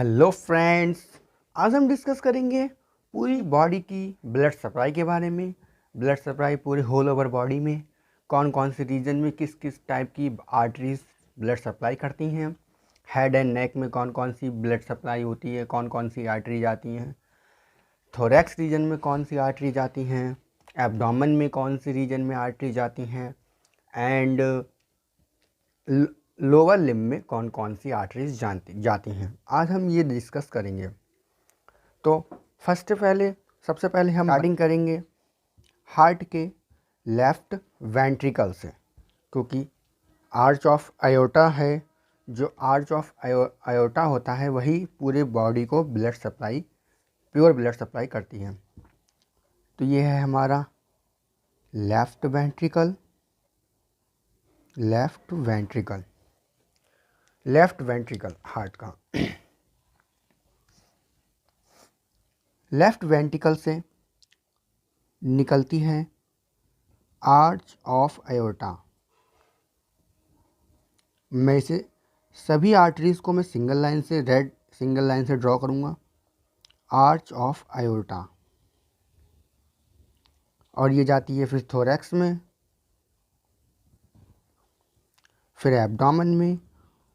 Hello friends, आज हम discuss करेंगे पूरी बॉडी की ब्लड सप्लाई के बारे में। ब्लड सप्लाई पूरे होल ओवर बॉडी में कौन कौन से रीजन में किस किस टाइप की आर्टरीज ब्लड सप्लाई करती हैं। हेड एंड नेक में कौन कौन सी ब्लड सप्लाई होती है, कौन कौन सी आर्टरी जाती हैं। थोरैक्स रीजन में कौन सी आर्टरी जाती हैं। एब्डोमेन में कौन सी रीजन में आर्टरी जाती हैं। एंड लोअर लिम्ब में कौन कौन सी आर्टरीज जाती हैं, आज हम ये डिस्कस करेंगे। तो सबसे पहले हम स्टार्टिंग करेंगे हार्ट के लेफ्ट वेंट्रिकल से, क्योंकि आर्च ऑफ आयोटा है। जो आर्च ऑफ आयोटा होता है वही पूरे बॉडी को blood supply, pure blood supply करती है। तो ये है हमारा left ventricle. Left ventricle heart का लेफ्ट वेंट्रिकल से निकलती है आर्च ऑफ आयोटा। मैं इसे सभी आर्टरीज को मैं सिंगल लाइन से ड्रॉ करूँगा। आर्च ऑफ आयोटा, और ये जाती है फिर थोरैक्स में, फिर एब्डोमेन में,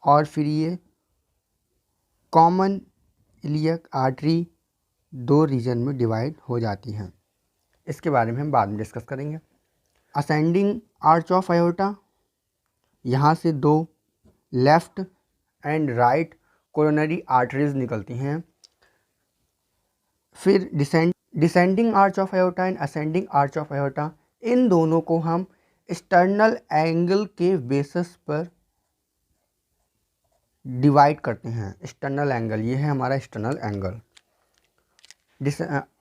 और फिर ये कॉमन इलियक आर्टरी दो रीजन में डिवाइड हो जाती हैं। इसके बारे में हम बाद में डिस्कस करेंगे। असेंडिंग आर्च ऑफ आयोटा, यहाँ से दो left and right coronary arteries निकलती हैं। फिर descending arch of aorta and ascending arch of aorta, इन दोनों को हम एक्सटर्नल एंगल के बेसिस पर डिवाइड करते हैं। एक्सटर्नल एंगल, ये है हमारा external angle.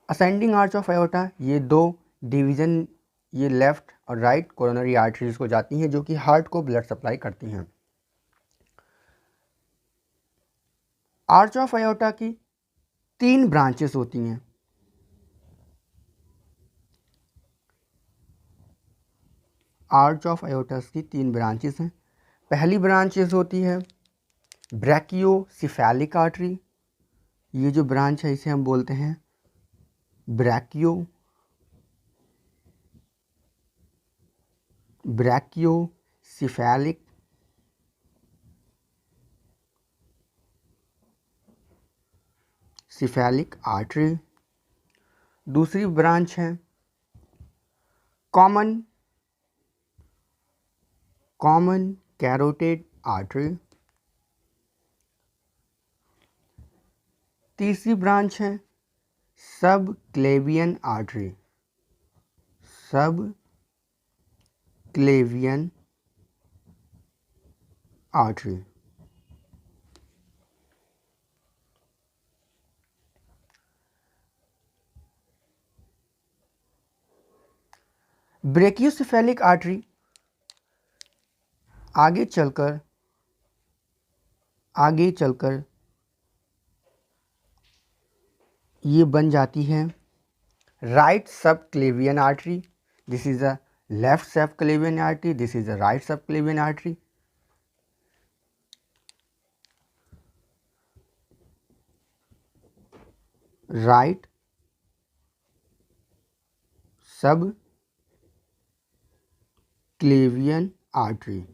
Ascending arch of aorta, ये दो डिवीज़न, ये लेफ्ट और राइट कोरोनरी आर्टरीज को जाती हैं, जो कि हार्ट को ब्लड सप्लाई करती हैं। आर्च ऑफ आयोटा की तीन ब्रांचेस होती हैं। आर्च ऑफ आयोटस की तीन ब्रांचेस हैं। पहली ब्रांचेस होती है ब्रैकियोसिफेलिक आर्टरी। ये जो ब्रांच है इसे हम बोलते हैं ब्रैकियोसिफेलिक आर्टरी। दूसरी ब्रांच है कॉमन कैरोटिड आर्टरी। तीसरी ब्रांच है सब क्लेवियन आर्टरी। ब्रेकियोसेफेलिक आर्टरी आगे चलकर ये बन जाती है राइट सब क्लेवियन artery. This is a left सब क्लेवियन artery, this is a right सब क्लेवियन आर्टरी। राइट सब क्लेवियन आर्टरी।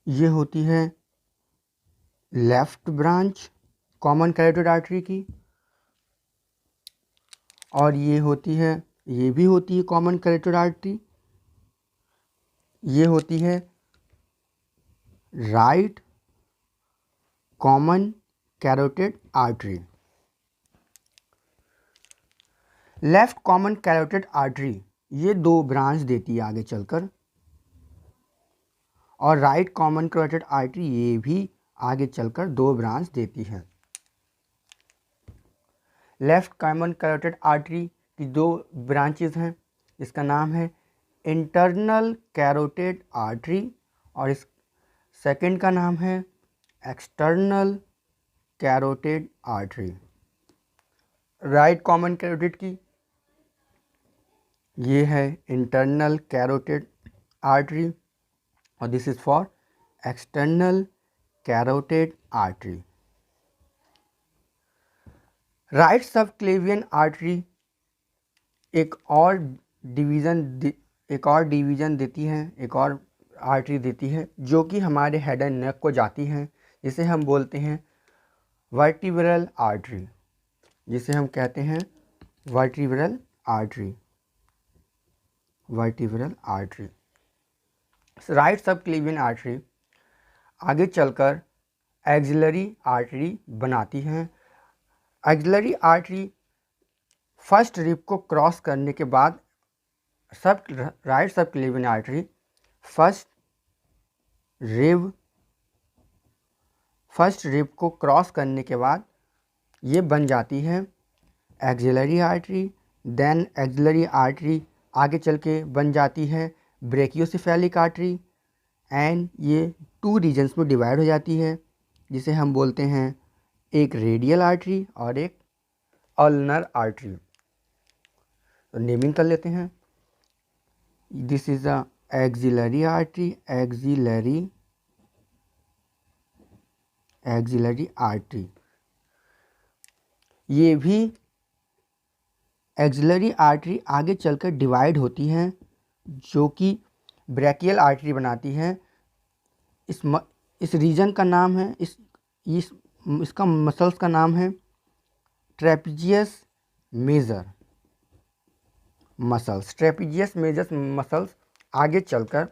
ये होती है left branch common carotid artery की, और ये भी होती है कॉमन कैरोटिड आर्टरी। ये होती है right common carotid artery. Left common carotid artery ये दो ब्रांच देती है आगे चलकर, और राइट कॉमन कैरोटिड आर्टरी ये भी आगे चलकर दो ब्रांच देती है। लेफ्ट कॉमन कैरोटिड आर्टरी की दो ब्रांचेस हैं। इसका नाम है इंटरनल कैरोटिड आर्टरी, और इस सेकंड का नाम है external carotid artery. Right common carotid की ये है इंटरनल कैरोटिड आर्टरी, और this is for external carotid artery. Right subclavian artery एक और डिवीज़न देती है, एक और आर्टरी देती है जो कि हमारे हेड एंड नेक को जाती है, जिसे हम बोलते हैं वर्टिब्रल आर्टरी, जिसे हम कहते हैं vertebral artery. Vertebral artery, right subclavian artery आगे चलकर एक्सिलरी आर्टरी बनाती है। एक्सिलरी आर्टरी फर्स्ट रिब को क्रॉस करने के बाद right subclavian artery first rib को क्रॉस करने के बाद ये बन जाती है axillary artery. Then axillary artery आगे चल के बन जाती है ब्रेकियोसेफेलिक आर्टरी, एंड ये 2 रीजन्स में डिवाइड हो जाती है, जिसे हम बोलते हैं एक रेडियल आर्टरी और एक अल्नर आर्टरी। तो नेमिंग कर लेते हैं। This is a axillary artery, axillary artery. ये भी एक्सिलरी आर्टरी आगे चलकर डिवाइड होती हैं, जो कि ब्रैकियल आर्टरी बनाती है। इस रीजन का नाम है, इसका मसल्स का नाम है trapezius major muscles. Trapezius major muscles आगे चलकर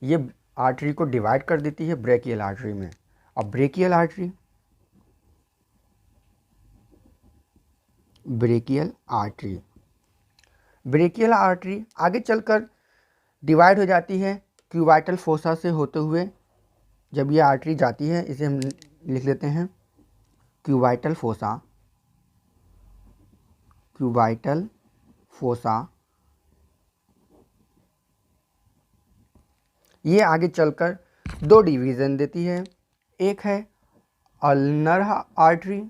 ये आर्टरी को डिवाइड कर देती है ब्रैकियल आर्टरी में। और ब्रैकियल आर्टरी आगे चलकर डिवाइड हो जाती है क्यूबाइटल फोसा से होते हुए। जब ये आर्टरी जाती है, इसे हम लिख लेते हैं क्यूबाइटल फोसा। ये आगे चलकर 2 डिवीज़न देती है, एक है अल्नर आर्टरी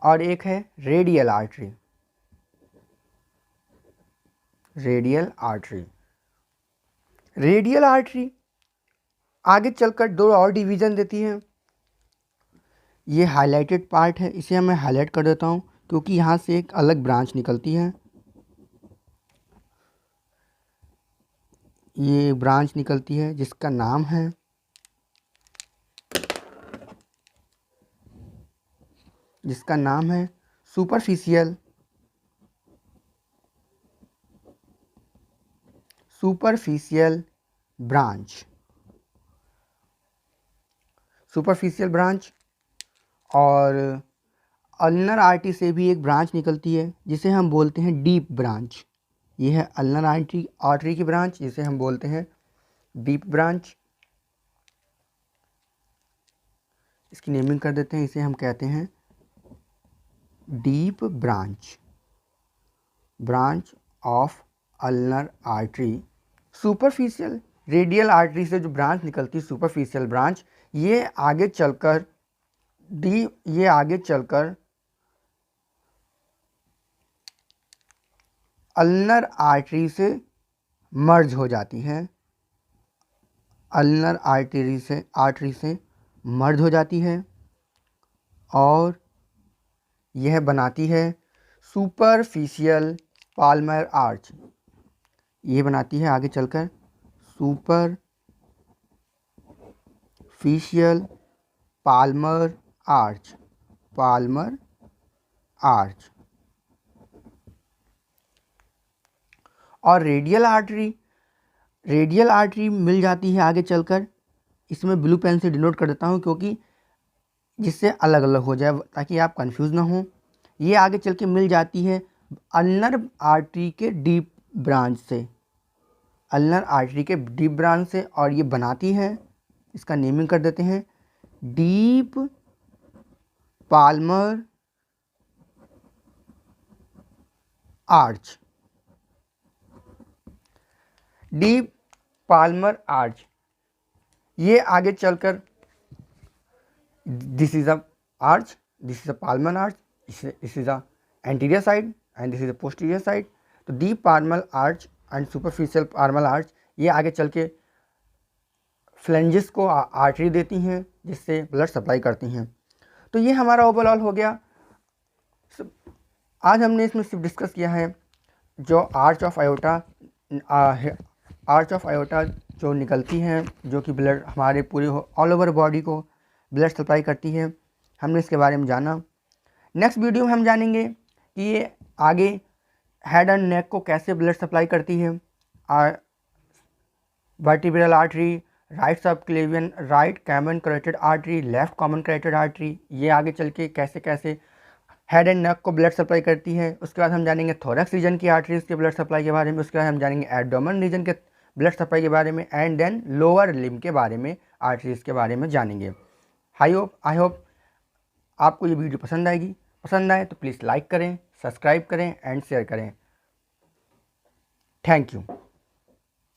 और एक है रेडियल आर्टरी। रेडियल आर्टरी आगे चलकर 2 और डिवीज़न देती है। ये हाईलाइटेड पार्ट है, इसे मैं हाईलाइट कर देता हूँ क्योंकि यहाँ से एक अलग ब्रांच निकलती है। ये ब्रांच निकलती है जिसका नाम है सुपरफिशियल ब्रांच। और अल्नर आर्टरी से भी एक ब्रांच निकलती है जिसे हम बोलते हैं डीप ब्रांच। ये है अल्नर आर्टरी की ब्रांच, जिसे हम बोलते हैं डीप ब्रांच। इसकी नेमिंग कर देते हैं, इसे हम कहते हैं deep branch of ulnar artery. Superficial radial artery से जो ब्रांच निकलती है सुपरफिशियल ब्रांच, ये आगे चलकर अल्नर आर्टरी से मर्ज हो जाती है। अल्नर आर्टरी से मर्ज हो जाती है और यह बनाती है सुपरफिशियल पाल्मर आर्च। ये बनाती है आगे चलकर सुपरफिशियल पाल्मर आर्च। और रेडियल आर्टरी मिल जाती है आगे चलकर। इसमें ब्लू पेन से डिनोट कर देता हूँ क्योंकि जिससे अलग अलग हो जाए, ताकि आप कंफ्यूज ना हो। ये आगे चल के मिल जाती है अल्नर आर्टरी के डीप ब्रांच से, और ये बनाती है, इसका नेमिंग कर देते हैं डीप पाल्मर आर्च। ये आगे चलकर this is a Palmer arch, this is a anterior side and this is a posterior side। तो deep Palmer arch and superficial Palmer arch ये आगे चल के फ्लेंजेस को आर्टरी देती हैं जिससे ब्लड सप्लाई करती हैं। तो ये हमारा ओवरऑल हो गया। आज हमने इसमें सिर्फ डिस्कस किया है जो आर्च ऑफ आयोटा जो निकलती हैं, जो कि ब्लड हमारे पूरे ऑल ओवर बॉडी को ब्लड सप्लाई करती है, हमने इसके बारे में जाना। नेक्स्ट वीडियो में हम जानेंगे कि ये आगे हेड एंड नेक को कैसे ब्लड सप्लाई करती है। Vertebral artery, right subclavian, right common carotid artery, left common carotid artery, ये आगे चल के कैसे कैसे हेड एंड नेक को ब्लड सप्लाई करती है। उसके बाद हम जानेंगे थोरैक्स रीजन की आर्टरीज के ब्लड सप्लाई के बारे में। उसके बाद हम जानेंगे एब्डोमेन रीजन के ब्लड सप्लाई के बारे में, एंड देन लोअर लिम्ब के बारे में, आर्टरीज के बारे में जानेंगे। आई होप आपको ये वीडियो पसंद आएगी। पसंद आए तो प्लीज़ लाइक करें, सब्सक्राइब करें एंड शेयर करें। Thank you.